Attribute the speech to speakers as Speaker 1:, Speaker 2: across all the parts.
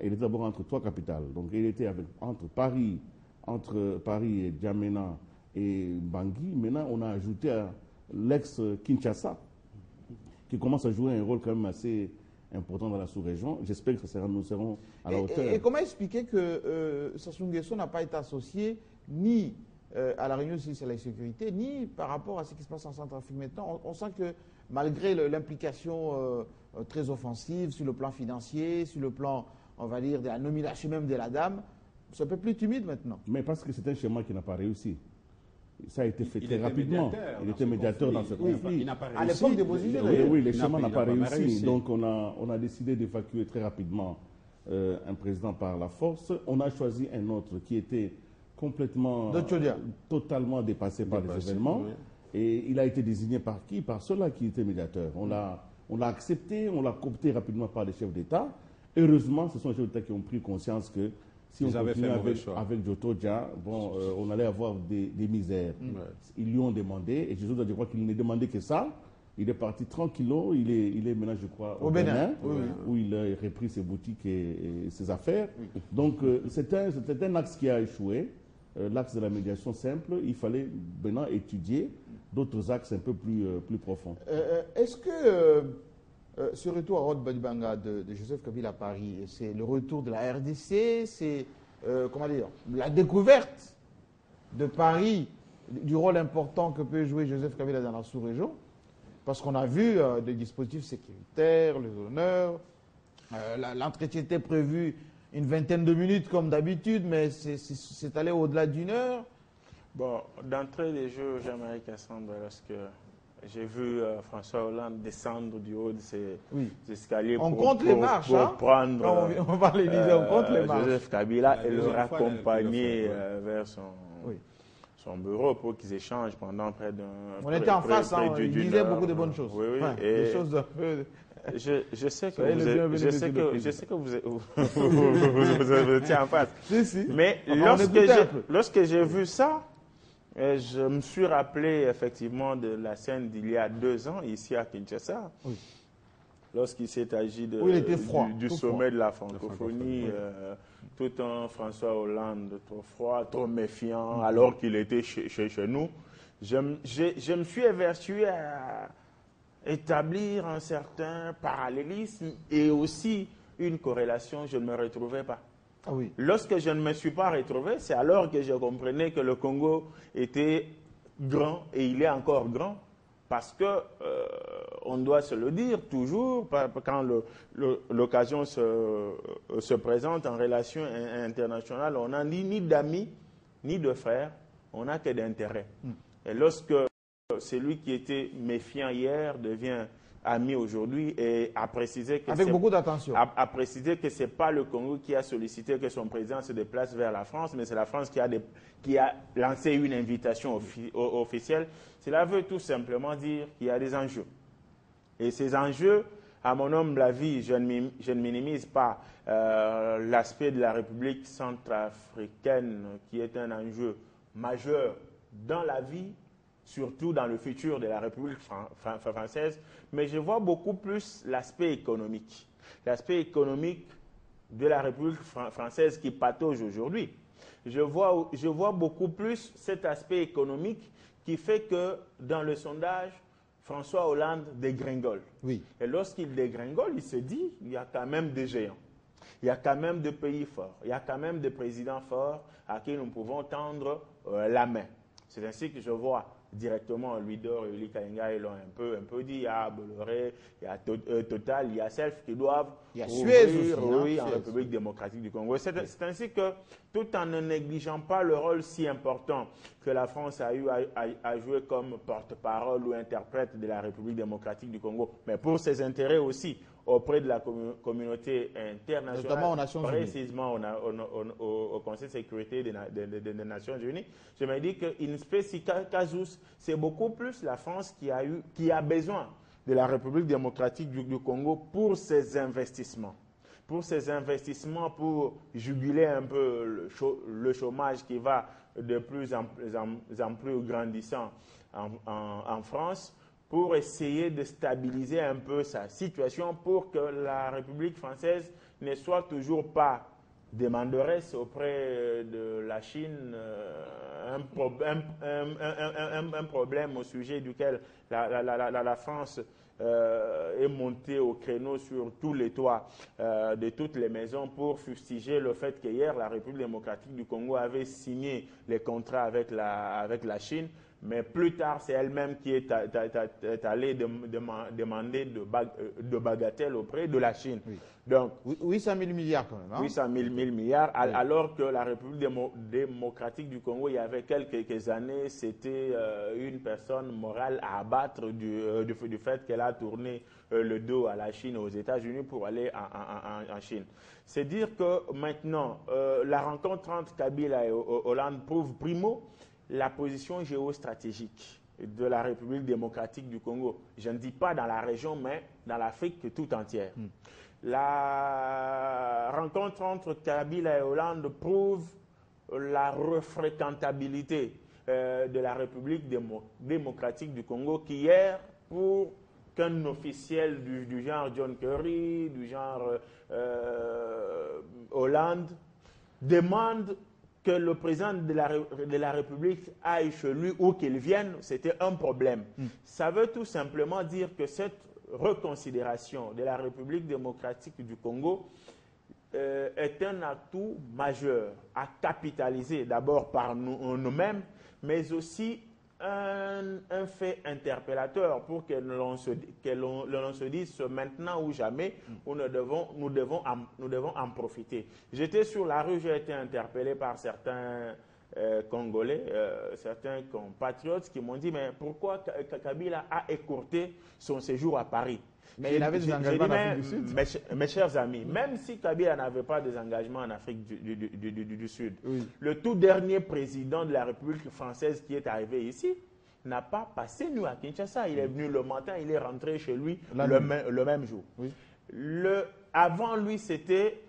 Speaker 1: Il était d'abord entre trois capitales. Donc il était entre Paris et Djamena et Bangui. Maintenant, on a ajouté l'ex-Kinshasa, qui commence à jouer un rôle quand même assez important dans la sous-région. J'espère que nous serons à la hauteur.
Speaker 2: Et comment expliquer que Sassou Nguesso n'a pas été associé ni à la réunion sur la sécurité, ni par rapport à ce qui se passe en Centrafrique maintenant? On sent que malgré l'implication très offensive sur le plan financier, sur le plan, on va dire, de la nomination même de la dame, c'est un peu plus timide maintenant.
Speaker 1: Mais parce que c'est un schéma qui n'a pas réussi. Ça a été fait très rapidement. Il était médiateur dans ce conflit.
Speaker 2: À l'époque de Bozizé,
Speaker 1: oui, le schéma n'a pas réussi. Donc on a décidé d'évacuer très rapidement un président par la force. On a choisi un autre qui était complètement, totalement dépassé par les événements. Oui. Et il a été désigné par qui? Par ceux-là qui étaient médiateurs. On l'a accepté, on l'a coopté rapidement par les chefs d'État. Heureusement, ce sont les chefs d'État qui ont pris conscience que si on continuait avec Joto Dja, bon, on allait avoir des misères. Ouais. Ils lui ont demandé, et Joto Dja, je crois qu'il n'a demandé que ça. Il est parti tranquillement, il est maintenant, je crois, au Bénin, où il a repris ses boutiques et ses affaires. Oui. Donc, c'était un axe qui a échoué, l'axe de la médiation simple. Il fallait maintenant étudier d'autres axes un peu plus profonds.
Speaker 2: Est-ce que ce retour à Rod Badibanga de Joseph Kabila à Paris, c'est le retour de la RDC, c'est comment dire, la découverte de Paris, du rôle important que peut jouer Joseph Kabila dans la sous-région? Parce qu'on a vu des dispositifs sécuritaires, les honneurs, l'entretien était prévu une vingtaine de minutes comme d'habitude, mais c'est allé au-delà d'une heure.
Speaker 3: Bon, d'entrée des jeux, j'aimerais Cassandre, lorsque j'ai vu François Hollande descendre du haut de ses escaliers
Speaker 2: pour
Speaker 3: prendre
Speaker 2: on va les dire, on compte les marches.
Speaker 3: Joseph Kabila et le raccompagner vers son bureau pour qu'ils échangent pendant près d'un...
Speaker 2: On était en face, il disait beaucoup de bonnes choses.
Speaker 3: Oui, oui.
Speaker 2: Ouais, des choses un peu...
Speaker 3: Je sais que vous étiez en face.
Speaker 2: Si.
Speaker 3: Mais lorsque j'ai vu ça, je me suis rappelé effectivement de la scène d'il y a 2 ans, ici à Kinshasa, lorsqu'il s'est agi du sommet de la francophonie, tout un François Hollande trop froid, trop méfiant, alors qu'il était chez nous. Je me suis évertué à établir un certain parallélisme et aussi une corrélation, je ne me retrouvais pas.
Speaker 2: Ah oui.
Speaker 3: Lorsque je ne me suis pas retrouvé, c'est alors que je comprenais que le Congo était grand et il est encore grand parce que, on doit se le dire toujours, quand l'occasion se présente en relation internationale, on n'a ni d'amis, ni de frères, on n'a que d'intérêt. Et lorsque celui qui était méfiant hier devient ami aujourd'hui et a précisé que
Speaker 2: avec beaucoup d'attention.
Speaker 3: A précisé que ce n'est pas le Congo qui a sollicité que son président se déplace vers la France, mais c'est la France qui a lancé une invitation officielle. Cela veut tout simplement dire qu'il y a des enjeux. Et ces enjeux, à mon humble avis, je ne minimise pas l'aspect de la République centrafricaine qui est un enjeu majeur dans la vie, surtout dans le futur de la République française, mais je vois beaucoup plus l'aspect économique. L'aspect économique de la République française qui patauge aujourd'hui. Je vois beaucoup plus cet aspect économique qui fait que dans le sondage, François Hollande dégringole.
Speaker 2: Oui.
Speaker 3: Et lorsqu'il dégringole, il se dit il y a quand même des géants. Il y a quand même des pays forts. Il y a quand même des présidents forts à qui nous pouvons tendre la main. C'est ainsi que je vois directement Louis-Dor et Uli Kalinga, ils l'ont un peu dit, il y a Bolloré, il y a Total, il y a Self qui doivent
Speaker 2: ouvrir
Speaker 3: en République démocratique du Congo. C'est ainsi que, tout en ne négligeant pas le rôle si important que la France a eu à jouer comme porte-parole ou interprète de la République démocratique du Congo, mais pour ses intérêts aussi, auprès de la communauté internationale, précisément au Conseil de sécurité des Nations Unies, je me dis qu'in specie casus, c'est beaucoup plus la France qui a besoin de la République démocratique du Congo pour ses investissements. Pour ses investissements, pour juguler un peu le chômage qui va de plus en plus grandissant en France, pour essayer de stabiliser un peu sa situation pour que la République française ne soit toujours pas demanderesse auprès de la Chine, un problème au sujet duquel la France est montée au créneau sur tous les toits de toutes les maisons pour fustiger le fait qu'hier, la République démocratique du Congo avait signé les contrats avec la Chine. Mais plus tard, c'est elle-même qui est allée demander de bagatelles auprès de la Chine.
Speaker 2: Oui.
Speaker 3: Donc,
Speaker 2: 800 000 milliards quand même. Hein?
Speaker 3: 800 000 milliards,
Speaker 2: oui.
Speaker 3: Alors que la République démocratique du Congo, il y avait quelques années, c'était une personne morale à abattre du fait qu'elle a tourné le dos à la Chine, aux États-Unis pour aller en Chine. C'est dire que maintenant, la rencontre entre Kabila et Hollande prouve primo la position géostratégique de la République démocratique du Congo. Je ne dis pas dans la région, mais dans l'Afrique tout entière. La rencontre entre Kabila et Hollande prouve la refréquentabilité de la République démocratique du Congo qui, hier, pour qu'un officiel du genre John Kerry, du genre Hollande, demande que le président de la République aille chez lui ou qu'il vienne, c'était un problème. Ça veut tout simplement dire que cette reconsidération de la République démocratique du Congo est un atout majeur à capitaliser d'abord par nous-mêmes, mais aussi un fait interpellateur pour que l'on se dise maintenant ou jamais, nous devons en profiter. J'étais sur la rue, j'ai été interpellé par certains Congolais, certains compatriotes qui m'ont dit, mais pourquoi Kabila a écourté son séjour à Paris?
Speaker 2: Mais il avait des engagements en Afrique du Sud.
Speaker 3: Mes chers amis, même si Kabila n'avait pas des engagements en Afrique du Sud, le tout dernier président de la République française qui est arrivé ici n'a pas passé nuit à Kinshasa. Il est venu le matin, il est rentré chez lui le même jour. Oui. Avant lui, c'était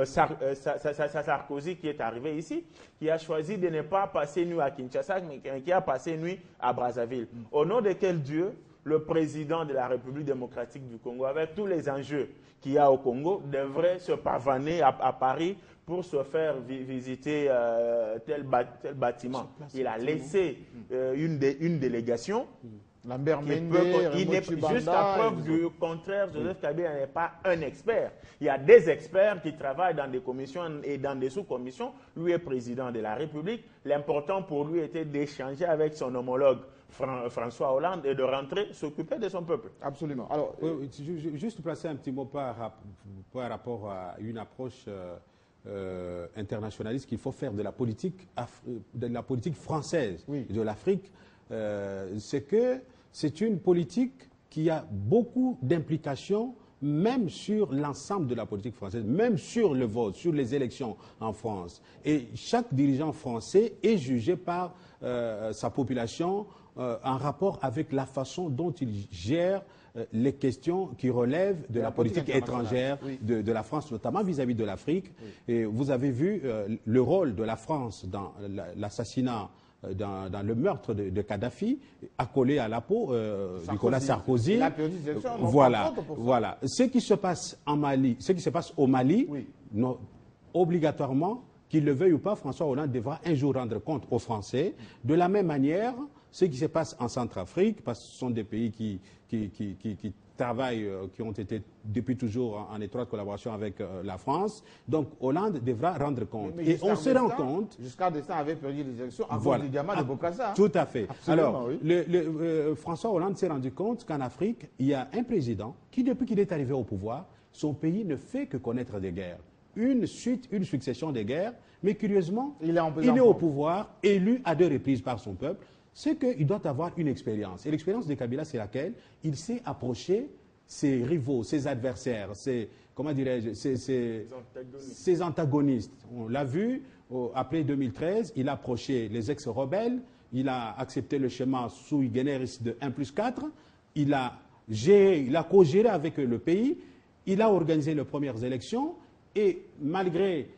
Speaker 3: Sarkozy qui est arrivé ici, qui a choisi de ne pas passer nuit à Kinshasa, mais qui a passé nuit à Brazzaville. Au nom de quel Dieu le président de la République démocratique du Congo, avec tous les enjeux qu'il y a au Congo, devrait se pavaner à Paris pour se faire visiter tel bâtiment? Il a laissé une délégation.
Speaker 2: Lambert Mende,
Speaker 3: jusqu'à preuve du contraire, Joseph Kabila n'est pas un expert. Il y a des experts qui travaillent dans des commissions et dans des sous-commissions. Lui est président de la République. L'important pour lui était d'échanger avec son homologue François Hollande et de rentrer s'occuper de son peuple.
Speaker 2: Absolument. Alors,
Speaker 4: juste placer un petit mot par rapport à une approche internationaliste qu'il faut faire de la politique française de l'Afrique. C'est que c'est une politique qui a beaucoup d'implications, même sur l'ensemble de la politique française, même sur le vote, sur les élections en France. Et chaque dirigeant français est jugé par sa population en rapport avec la façon dont il gère les questions qui relèvent de la politique étrangère de la France, notamment vis-à-vis de l'Afrique. Et vous avez vu le rôle de la France dans l'assassinat, dans le meurtre de Kadhafi, accolé à la peau Nicolas Sarkozy.
Speaker 2: Il a perdu ses élections.
Speaker 4: Voilà. Ce qui se passe en Mali, ce qui se passe au Mali, obligatoirement, qu'il le veuille ou pas, François Hollande devra un jour rendre compte aux Français. De la même manière, ce qui se passe en Centrafrique, parce que ce sont des pays qui travaillent, qui ont été depuis toujours en étroite collaboration avec la France. Donc Hollande devra rendre compte. Et on se rend compte...
Speaker 2: Jusqu'à Destin avait perdu les élections à cause du diamant de Bokassa.
Speaker 4: Tout à fait.
Speaker 2: Absolument,
Speaker 4: alors, François Hollande s'est rendu compte qu'en Afrique, il y a un président qui, depuis qu'il est arrivé au pouvoir, son pays ne fait que connaître des guerres. Une succession de guerres, mais curieusement, il est au pouvoir, élu à 2 reprises par son peuple. C'est qu'il doit avoir une expérience. Et l'expérience de Kabila, c'est laquelle? Il sait approcher ses rivaux, ses adversaires, ses antagonistes. On l'a vu, après 2013, il a approché les ex-rebelles, il a accepté le schéma sui generis de 1+4, il a co-géré avec le pays, il a organisé les premières élections, et malgré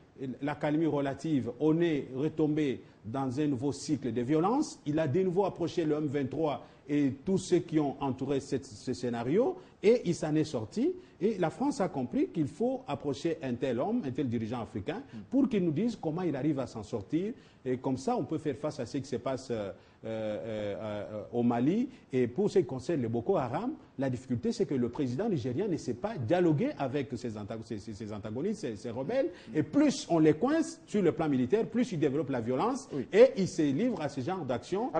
Speaker 4: l'accalmie relative, on est retombé dans un nouveau cycle de violence. Il a de nouveau approché le M23 et tous ceux qui ont entouré ce scénario, et il s'en est sorti. Et la France a compris qu'il faut approcher un tel homme, un tel dirigeant africain, pour qu'il nous dise comment il arrive à s'en sortir. Et comme ça, on peut faire face à ce qui se passe au Mali. Et pour ce qui concerne le Boko Haram, la difficulté, c'est que le président nigérien ne sait pas dialoguer avec ses antagonistes, ses rebelles. Et plus on les coince sur le plan militaire, plus ils développent la violence et ils se livrent à ce genre d'actions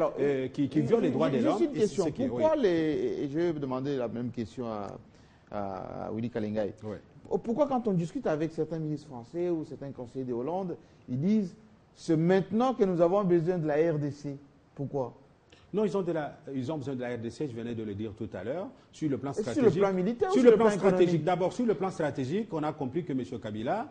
Speaker 4: qui violent les droits de l'homme.
Speaker 2: Juste une question. Pourquoi et je vais demander la même question à Willy Kalengai. Oui. Pourquoi quand on discute avec certains ministres français ou certains conseillers de Hollande, ils disent c'est maintenant que nous avons besoin de la RDC? Pourquoi?
Speaker 4: Non, ils ont besoin de la RDC, je venais de le dire tout à l'heure, sur le plan stratégique.
Speaker 2: Sur le plan militaire
Speaker 4: sur le plan stratégique. D'abord, sur le plan stratégique, on a compris que M. Kabila,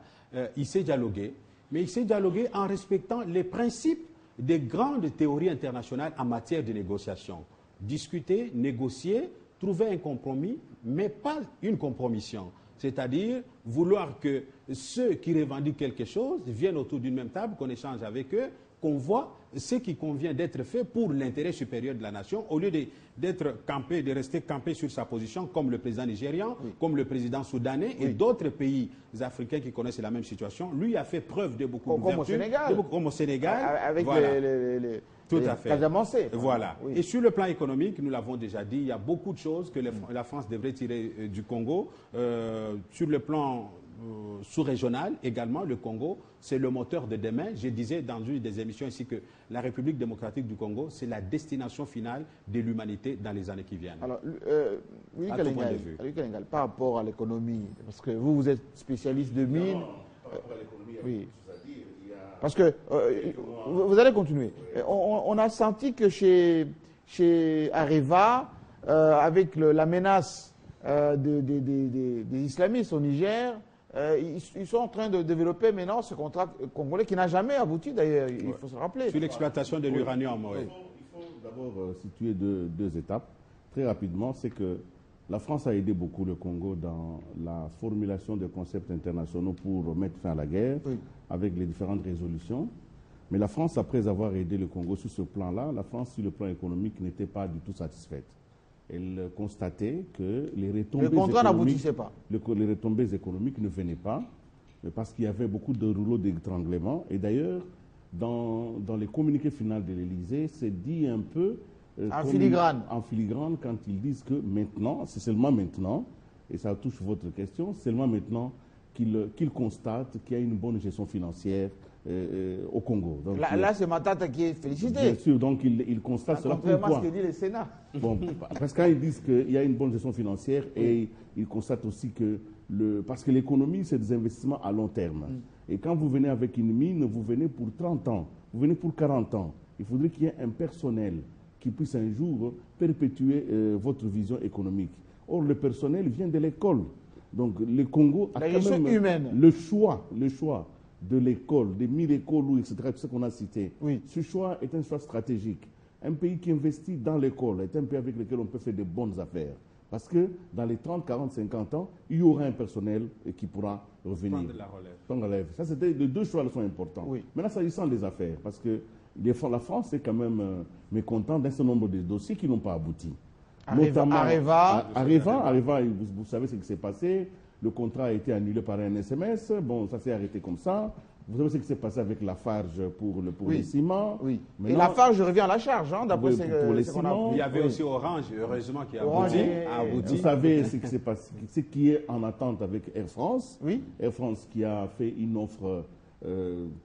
Speaker 4: il sait dialoguer, mais il sait dialoguer en respectant les principes des grandes théories internationales en matière de négociation. Discuter, négocier, trouver un compromis, mais pas une compromission. C'est-à-dire vouloir que ceux qui revendiquent quelque chose viennent autour d'une même table, qu'on échange avec eux, qu'on voit ce qui convient d'être fait pour l'intérêt supérieur de la nation, au lieu d'être campé, de rester campé sur sa position, comme le président nigérian, comme le président soudanais et d'autres pays africains qui connaissent la même situation. Lui a fait preuve de beaucoup d'ouverture. Comme au Sénégal.
Speaker 2: Avec
Speaker 4: voilà.
Speaker 2: Tout à fait.
Speaker 4: Voilà. Oui. Et sur le plan économique, nous l'avons déjà dit, il y a beaucoup de choses que la France devrait tirer du Congo. Sur le plan sous-régional également, le Congo, c'est le moteur de demain. Je disais dans une des émissions ici que la République démocratique du Congo, c'est la destination finale de l'humanité dans les années qui viennent.
Speaker 2: Alors, Louis Kalengal, par rapport à l'économie, parce que vous êtes spécialiste de mines.
Speaker 1: Par rapport à l'économie,
Speaker 2: oui. Parce que vous allez continuer. On a senti que chez Areva, avec la menace des islamistes au Niger, ils sont en train de développer maintenant ce contrat congolais qui n'a jamais abouti d'ailleurs, il faut se rappeler.
Speaker 4: Sur l'exploitation de l'uranium, oui.
Speaker 1: Il faut d'abord situer deux étapes. Très rapidement, c'est que la France a aidé beaucoup le Congo dans la formulation des concepts internationaux pour mettre fin à la guerre, avec les différentes résolutions. Mais la France, après avoir aidé le Congo sur ce plan-là, la France, sur le plan économique, n'était pas du tout satisfaite. Elle constatait que les retombées
Speaker 2: le contrat n'aboutissait pas.
Speaker 1: Les retombées économiques ne venaient pas, parce qu'il y avait beaucoup de rouleaux d'étranglement. Et d'ailleurs, dans les communiqués finaux de l'Élysée, c'est dit un peu
Speaker 2: en filigrane
Speaker 1: quand ils disent que maintenant, c'est seulement maintenant, et ça touche votre question, seulement maintenant qu'ils constatent qu'il y a une bonne gestion financière au Congo. Donc,
Speaker 2: là c'est Matata qui est félicité.
Speaker 1: Bien sûr, donc ils constatent cela.
Speaker 2: Contrairement à ce que dit le Sénat.
Speaker 1: Bon, parce qu'ils disent qu'il y a une bonne gestion financière et ils constatent aussi que parce que l'économie, c'est des investissements à long terme. Et quand vous venez avec une mine, vous venez pour 30 ans, vous venez pour 40 ans. Il faudrait qu'il y ait un personnel qui puisse un jour perpétuer votre vision économique. Or, le personnel vient de l'école. Donc, le Congo a quand même
Speaker 2: humaine.
Speaker 1: le choix de l'école, des 1000 écoles, etc., tout ce qu'on a cité.
Speaker 2: Oui.
Speaker 1: Ce choix est un choix stratégique. Un pays qui investit dans l'école est un pays avec lequel on peut faire de bonnes affaires. Parce que dans les 30, 40, 50 ans, il y aura un personnel qui pourra revenir.
Speaker 4: Prendre la relève.
Speaker 1: Ça, c'était les deux choix sont importants.
Speaker 2: Oui.
Speaker 1: Maintenant, s'agissant des affaires, parce que la France est quand même mécontente d'un certain nombre de dossiers qui n'ont pas abouti.
Speaker 2: Notamment
Speaker 1: Areva, vous savez ce qui s'est passé. Le contrat a été annulé par un SMS. Bon, ça s'est arrêté comme ça. Vous savez ce qui s'est passé avec Lafarge pour les ciments.
Speaker 2: Oui. Et Lafarge revient à la charge, hein, d'après
Speaker 1: pour les ciments.
Speaker 4: Il y avait aussi Orange, heureusement, qui a abouti.
Speaker 1: Vous savez ce qui s'est passé, ce qui est en attente avec Air France.
Speaker 2: Oui.
Speaker 1: Air France qui a fait une offre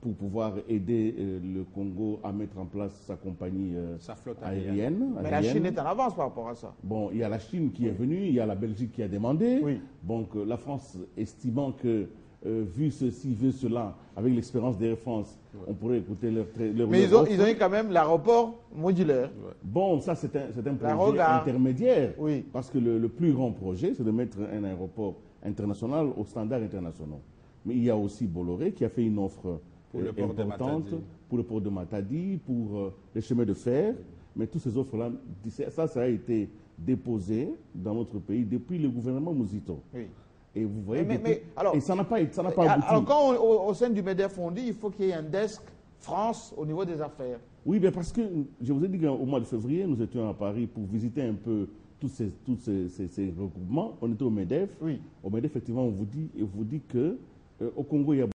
Speaker 1: pour pouvoir aider le Congo à mettre en place sa compagnie
Speaker 4: sa flotte
Speaker 1: aérienne.
Speaker 2: Mais la Chine est en avance par rapport à ça.
Speaker 1: Bon, il y a la Chine qui est venue, il y a la Belgique qui a demandé.
Speaker 2: Oui.
Speaker 1: Donc la France, estimant que vu ceci, vu cela, avec l'expérience d'Air France, on pourrait écouter leur
Speaker 2: Mais ils ont eu quand même l'aéroport modulaire.
Speaker 1: Bon, ça c'est un projet intermédiaire.
Speaker 2: Oui.
Speaker 1: Parce que le plus grand projet, c'est de mettre un aéroport international aux standards internationaux. Mais il y a aussi Bolloré qui a fait une offre importante pour le port de Matadi, pour les chemins de fer. Mais toutes ces offres-là, ça a été déposé dans notre pays depuis le gouvernement Mouzito.
Speaker 2: Oui.
Speaker 1: Et vous voyez, et ça n'a pas abouti.
Speaker 2: Alors, quand au sein du MEDEF, on dit qu'il faut qu'il y ait un desk France au niveau des affaires.
Speaker 1: Oui, mais parce que je vous ai dit qu'au mois de février, nous étions à Paris pour visiter un peu tous ces regroupements. On était au MEDEF.
Speaker 2: Oui.
Speaker 1: Au MEDEF, effectivement, on vous dit que au Congo, il y a